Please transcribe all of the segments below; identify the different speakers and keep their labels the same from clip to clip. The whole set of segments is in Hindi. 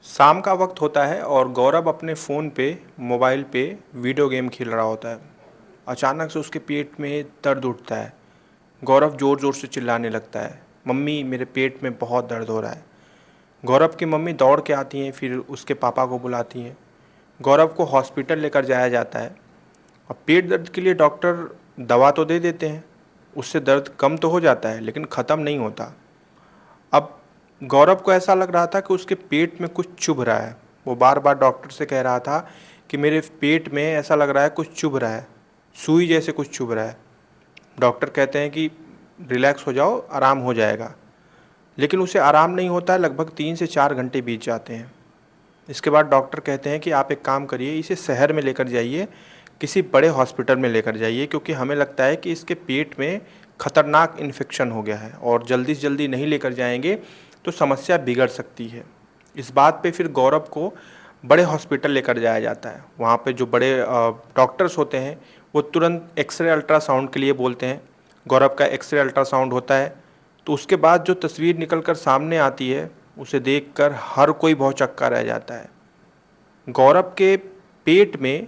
Speaker 1: शाम का वक्त होता है और गौरव अपने फ़ोन पे मोबाइल पे वीडियो गेम खेल रहा होता है। अचानक से उसके पेट में दर्द उठता है। गौरव ज़ोर ज़ोर से चिल्लाने लगता है, मम्मी मेरे पेट में बहुत दर्द हो रहा है। गौरव की मम्मी दौड़ के आती हैं, फिर उसके पापा को बुलाती हैं। गौरव को हॉस्पिटल लेकर जाया जाता है। अब पेट दर्द के लिए डॉक्टर दवा तो दे देते हैं, उससे दर्द कम तो हो जाता है लेकिन ख़त्म नहीं होता। अब गौरव को ऐसा लग रहा था कि उसके पेट में कुछ चुभ रहा है। वो बार बार डॉक्टर से कह रहा था कि मेरे पेट में ऐसा लग रहा है कुछ चुभ रहा है, सुई जैसे कुछ चुभ रहा है। डॉक्टर कहते हैं कि रिलैक्स हो जाओ, आराम हो जाएगा। लेकिन उसे आराम नहीं होता है, लगभग 3 से 4 घंटे बीत जाते हैं। इसके बाद डॉक्टर कहते हैं कि आप एक काम करिए, इसे शहर में लेकर जाइए, किसी बड़े हॉस्पिटल में लेकर जाइए, क्योंकि हमें लगता है कि इसके पेट में खतरनाक इन्फेक्शन हो गया है और जल्दी से जल्दी नहीं लेकर जाएंगे तो समस्या बिगड़ सकती है। इस बात पे फिर गौरव को बड़े हॉस्पिटल लेकर जाया जाता है। वहाँ पे जो बड़े डॉक्टर्स होते हैं वो तुरंत एक्सरे अल्ट्रासाउंड के लिए बोलते हैं। गौरव का एक्सरे अल्ट्रासाउंड होता है, तो उसके बाद जो तस्वीर निकल कर सामने आती है उसे देखकर हर कोई भौंचक्का रह जाता है। गौरव के पेट में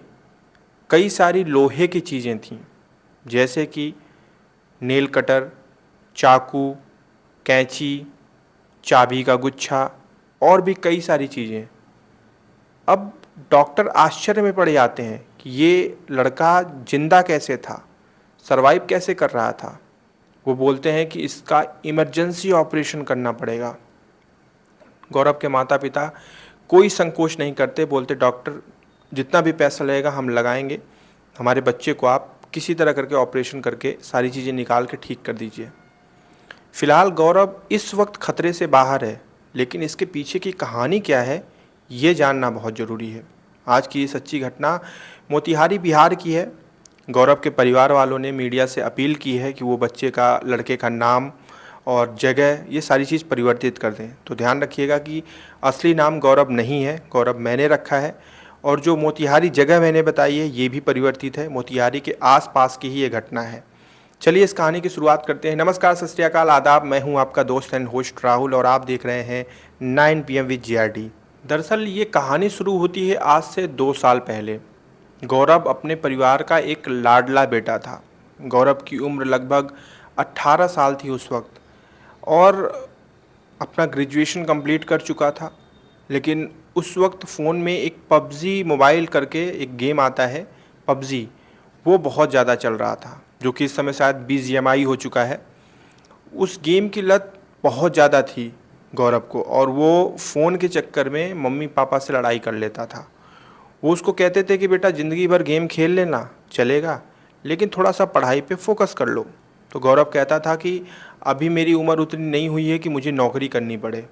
Speaker 1: कई सारी लोहे की चीज़ें थीं, जैसे कि नेल कटर, चाकू, कैंची, चाबी का गुच्छा और भी कई सारी चीज़ें। अब डॉक्टर आश्चर्य में पड़ जाते हैं कि ये लड़का जिंदा कैसे था, सरवाइव कैसे कर रहा था। वो बोलते हैं कि इसका इमरजेंसी ऑपरेशन करना पड़ेगा। गौरव के माता पिता कोई संकोच नहीं करते, बोलते डॉक्टर जितना भी पैसा लगेगा हम लगाएंगे, हमारे बच्चे को आप किसी तरह करके ऑपरेशन करके सारी चीज़ें निकाल के ठीक कर दीजिए। फिलहाल गौरव इस वक्त खतरे से बाहर है, लेकिन इसके पीछे की कहानी क्या है ये जानना बहुत ज़रूरी है। आज की ये सच्ची घटना मोतिहारी बिहार की है। गौरव के परिवार वालों ने मीडिया से अपील की है कि वो बच्चे का, लड़के का नाम और जगह ये सारी चीज़ परिवर्तित कर दें। तो ध्यान रखिएगा कि असली नाम गौरव नहीं है, गौरव मैंने रखा है, और जो मोतिहारी जगह मैंने बताई है ये भी परिवर्तित है। मोतिहारी के आसपास की ही ये घटना है। चलिए इस कहानी की शुरुआत करते हैं। नमस्कार, सत श्री अकाल, आदाब। मैं हूं आपका दोस्त एंड होस्ट राहुल और आप देख रहे हैं 9 PM विद JRD। दरअसल ये कहानी शुरू होती है आज से 2 साल पहले। गौरव अपने परिवार का एक लाडला बेटा था। गौरव की उम्र लगभग 18 साल थी उस वक्त और अपना ग्रेजुएशन कंप्लीट कर चुका था। लेकिन उस वक्त फ़ोन में एक पबजी मोबाइल करके एक गेम आता है, पबजी, वो बहुत ज़्यादा चल रहा था, जो कि इस समय शायद BGMI हो चुका है। उस गेम की लत बहुत ज़्यादा थी गौरव को, और वो फ़ोन के चक्कर में मम्मी पापा से लड़ाई कर लेता था। वो उसको कहते थे कि बेटा ज़िंदगी भर गेम खेल लेना चलेगा, लेकिन थोड़ा सा पढ़ाई पे फोकस कर लो। तो गौरव कहता था कि अभी मेरी उम्र उतनी नहीं हुई है कि मुझे नौकरी करनी पड़े,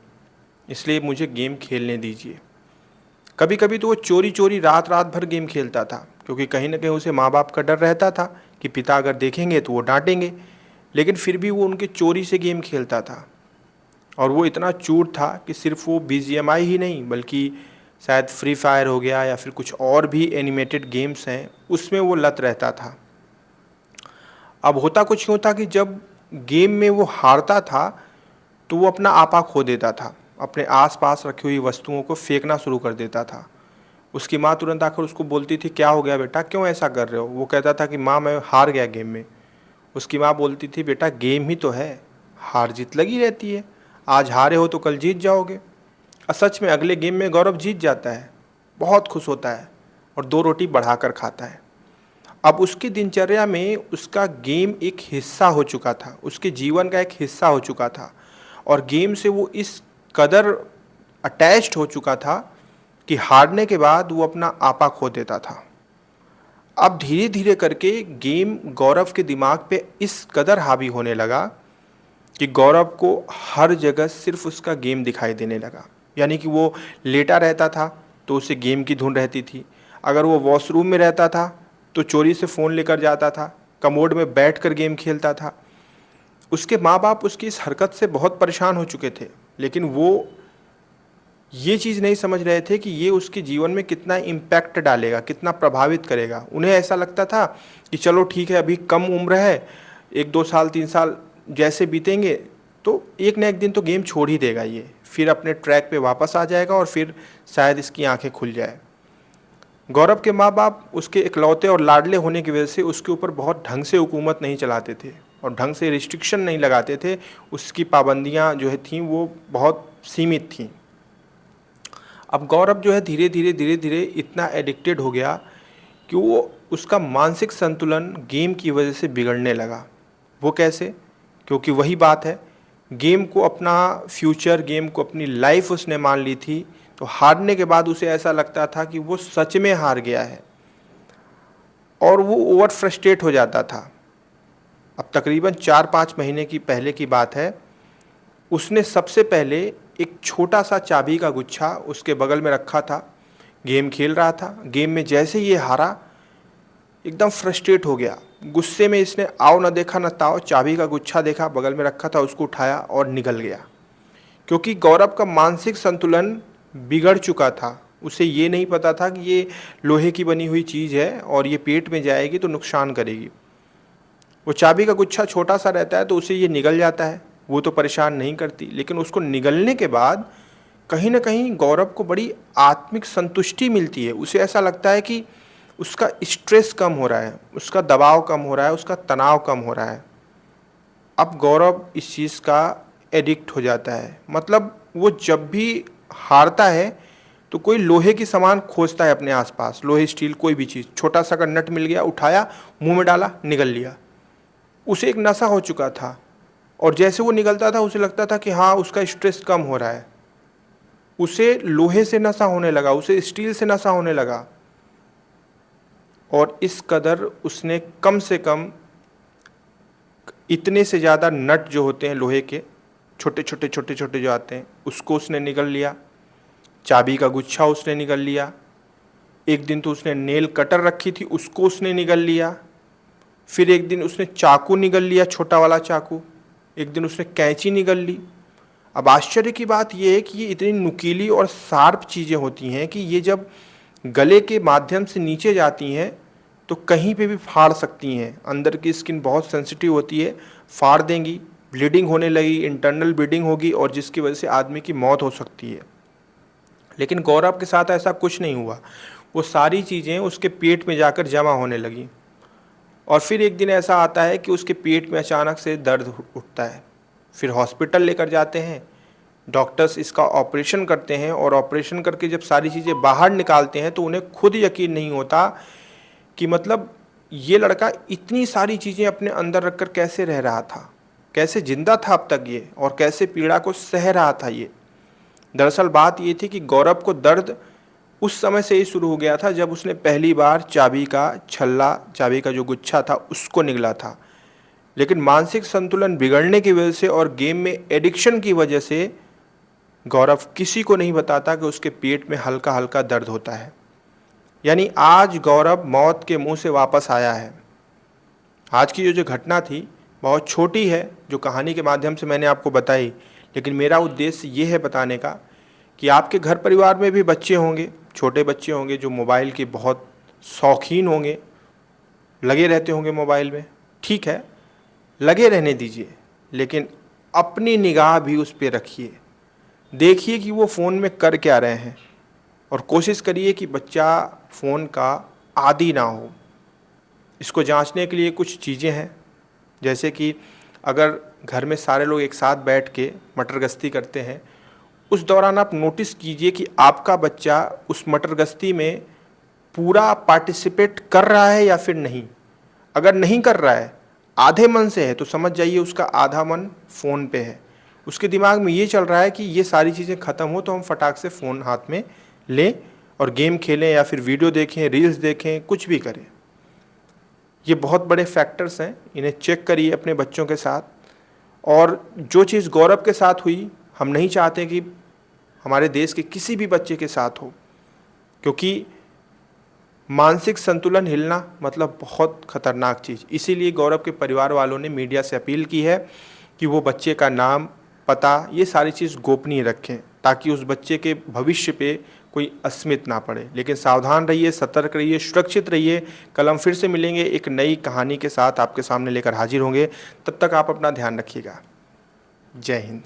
Speaker 1: इसलिए मुझे गेम खेलने दीजिए। कभी कभी तो वो चोरी चोरी रात रात भर गेम खेलता था, क्योंकि कहीं ना कहीं उसे माँ बाप का डर रहता था कि पिता अगर देखेंगे तो वो डांटेंगे। लेकिन फिर भी वो उनके चोरी से गेम खेलता था। और वो इतना चूर था कि सिर्फ वो BGMI ही नहीं, बल्कि शायद फ्री फायर हो गया या फिर कुछ और भी एनिमेटेड गेम्स हैं, उसमें वो लत रहता था। अब होता कुछ यूँ था कि जब गेम में वो हारता था तो वो अपना आपा खो देता था, अपने आसपास रखी हुई वस्तुओं को फेंकना शुरू कर देता था। उसकी माँ तुरंत आकर उसको बोलती थी, क्या हो गया बेटा, क्यों ऐसा कर रहे हो। वो कहता था कि माँ मैं हार गया गेम में। उसकी माँ बोलती थी, बेटा गेम ही तो है, हार जीत लगी रहती है, आज हारे हो तो कल जीत जाओगे। और सच में अगले गेम में गौरव जीत जाता है, बहुत खुश होता है और 2 रोटी बढ़ाकर खाता है। अब उसकी दिनचर्या में उसका गेम एक हिस्सा हो चुका था, उसके जीवन का एक हिस्सा हो चुका था, और गेम से वो इस कदर अटैच्ड हो चुका था कि हारने के बाद वो अपना आपा खो देता था। अब धीरे धीरे करके गेम गौरव के दिमाग पे इस कदर हावी होने लगा कि गौरव को हर जगह सिर्फ उसका गेम दिखाई देने लगा। यानी कि वो लेटा रहता था तो उसे गेम की धुन रहती थी, अगर वो वॉशरूम में रहता था तो चोरी से फ़ोन लेकर जाता था, कमोड में बैठकर गेम खेलता था। उसके माँ बाप उसकी इस हरकत से बहुत परेशान हो चुके थे, लेकिन वो ये चीज़ नहीं समझ रहे थे कि ये उसके जीवन में कितना इम्पैक्ट डालेगा, कितना प्रभावित करेगा। उन्हें ऐसा लगता था कि चलो ठीक है, अभी कम उम्र है, 1-2 साल 3 साल जैसे बीतेंगे तो एक न एक दिन तो गेम छोड़ ही देगा ये, फिर अपने ट्रैक पे वापस आ जाएगा और फिर शायद इसकी आंखें खुल जाए। गौरव के माँ बाप उसके इकलौते और लाडले होने की वजह से उसके ऊपर बहुत ढंग से हुकूमत नहीं चलाते थे और ढंग से रिस्ट्रिक्शन नहीं लगाते थे। उसकी पाबंदियाँ जो है थीं वो बहुत सीमित थीं। अब गौरव जो है धीरे धीरे इतना एडिक्टेड हो गया कि वो उसका मानसिक संतुलन गेम की वजह से बिगड़ने लगा। वो कैसे? क्योंकि वही बात है, गेम को अपना फ्यूचर, गेम को अपनी लाइफ उसने मान ली थी। तो हारने के बाद उसे ऐसा लगता था कि वो सच में हार गया है और वो ओवर फ्रस्ट्रेट हो जाता था। अब तकरीबन 4-5 महीने की पहले की बात है, उसने सबसे पहले एक छोटा सा चाबी का गुच्छा उसके बगल में रखा था। गेम खेल रहा था, गेम में जैसे ये हारा एकदम फ्रस्ट्रेट हो गया। गुस्से में इसने आओ न देखा न ताओ, चाबी का गुच्छा देखा बगल में रखा था, उसको उठाया और निकल गया। क्योंकि गौरव का मानसिक संतुलन बिगड़ चुका था। उसे ये नहीं पता था कि ये लोहे की बनी हुई चीज़ है और ये पेट में जाएगी तो नुकसान करेगी। वो चाबी का गुच्छा छोटा सा रहता है तो उसे ये निगल जाता है, वो तो परेशान नहीं करती। लेकिन उसको निगलने के बाद कहीं ना कहीं गौरव को बड़ी आत्मिक संतुष्टि मिलती है। उसे ऐसा लगता है कि उसका स्ट्रेस कम हो रहा है, उसका दबाव कम हो रहा है, उसका तनाव कम हो रहा है। अब गौरव इस चीज़ का एडिक्ट हो जाता है। मतलब वो जब भी हारता है तो कोई लोहे की सामान खोजता है अपने आसपास, लोहे, स्टील, कोई भी चीज़, छोटा सा का नट मिल गया, उठाया, मुंह में डाला, निगल लिया। उसे एक नशा हो चुका था और जैसे वो निकलता था उसे लगता था कि हाँ उसका स्ट्रेस कम हो रहा है। उसे लोहे से नशा होने लगा, उसे स्टील से नशा होने लगा और इस कदर उसने कम से कम इतने से ज़्यादा नट जो होते हैं लोहे के, छोटे छोटे जो आते हैं, उसको उसने निगल लिया। चाबी का गुच्छा उसने निगल लिया। एक दिन तो उसने नेल कटर रखी थी, उसको उसने निगल लिया। फिर एक दिन उसने चाकू निगल लिया, छोटा वाला चाकू। एक दिन उसने कैंची निगल ली। अब आश्चर्य की बात यह है कि ये इतनी नुकीली और शार्प चीज़ें होती हैं कि ये जब गले के माध्यम से नीचे जाती हैं तो कहीं पे भी फाड़ सकती हैं। अंदर की स्किन बहुत सेंसिटिव होती है, फाड़ देंगी, ब्लीडिंग होने लगी, इंटरनल ब्लीडिंग होगी और जिसकी वजह से आदमी की मौत हो सकती है। लेकिन गौरव के साथ ऐसा कुछ नहीं हुआ। वो सारी चीज़ें उसके पेट में जाकर जमा होने लगी और फिर एक दिन ऐसा आता है कि उसके पेट में अचानक से दर्द उठता है। फिर हॉस्पिटल लेकर जाते हैं, डॉक्टर्स इसका ऑपरेशन करते हैं और ऑपरेशन करके जब सारी चीज़ें बाहर निकालते हैं तो उन्हें खुद यकीन नहीं होता कि मतलब ये लड़का इतनी सारी चीज़ें अपने अंदर रखकर कैसे रह रहा था, कैसे जिंदा था अब तक ये, और कैसे पीड़ा को सह रहा था ये। दरअसल बात ये थी कि गौरव को दर्द उस समय से ही शुरू हो गया था जब उसने पहली बार चाबी का छल्ला, चाबी का जो गुच्छा था उसको निगला था। लेकिन मानसिक संतुलन बिगड़ने की वजह से और गेम में एडिक्शन की वजह से गौरव किसी को नहीं बताता कि उसके पेट में हल्का हल्का दर्द होता है। यानी आज गौरव मौत के मुंह से वापस आया है। आज की जो घटना थी बहुत छोटी है, जो कहानी के माध्यम से मैंने आपको बताई, लेकिन मेरा उद्देश्य ये है बताने का कि आपके घर परिवार में भी बच्चे होंगे, छोटे बच्चे होंगे जो मोबाइल के बहुत शौकीन होंगे, लगे रहते होंगे मोबाइल में। ठीक है, लगे रहने दीजिए, लेकिन अपनी निगाह भी उस पर रखिए। देखिए कि वो फ़ोन में कर क्या रहे हैं और कोशिश करिए कि बच्चा फ़ोन का आदी ना हो। इसको जांचने के लिए कुछ चीज़ें हैं, जैसे कि अगर घर में सारे लोग एक साथ बैठ के मटर गश्ती करते हैं, उस दौरान आप नोटिस कीजिए कि आपका बच्चा उस मटर गश्ती में पूरा पार्टिसिपेट कर रहा है या फिर नहीं। अगर नहीं कर रहा है, आधे मन से है, तो समझ जाइए उसका आधा मन फ़ोन पे है। उसके दिमाग में ये चल रहा है कि ये सारी चीज़ें ख़त्म हो तो हम फटाक से फ़ोन हाथ में लें और गेम खेलें या फिर वीडियो देखें, रील्स देखें, कुछ भी करें। ये बहुत बड़े फैक्टर्स हैं, इन्हें चेक करिए अपने बच्चों के साथ। और जो चीज़ गौरव के साथ हुई, हम नहीं चाहते कि हमारे देश के किसी भी बच्चे के साथ हो, क्योंकि मानसिक संतुलन हिलना मतलब बहुत खतरनाक चीज़। इसीलिए गौरव के परिवार वालों ने मीडिया से अपील की है कि वो बच्चे का नाम, पता, ये सारी चीज़ गोपनीय रखें ताकि उस बच्चे के भविष्य पे कोई अस्मित ना पड़े। लेकिन सावधान रहिए, सतर्क रहिए, सुरक्षित रहिए। कल हम फिर से मिलेंगे, एक नई कहानी के साथ आपके सामने लेकर हाजिर होंगे। तब तक आप अपना ध्यान रखिएगा। जय हिंद।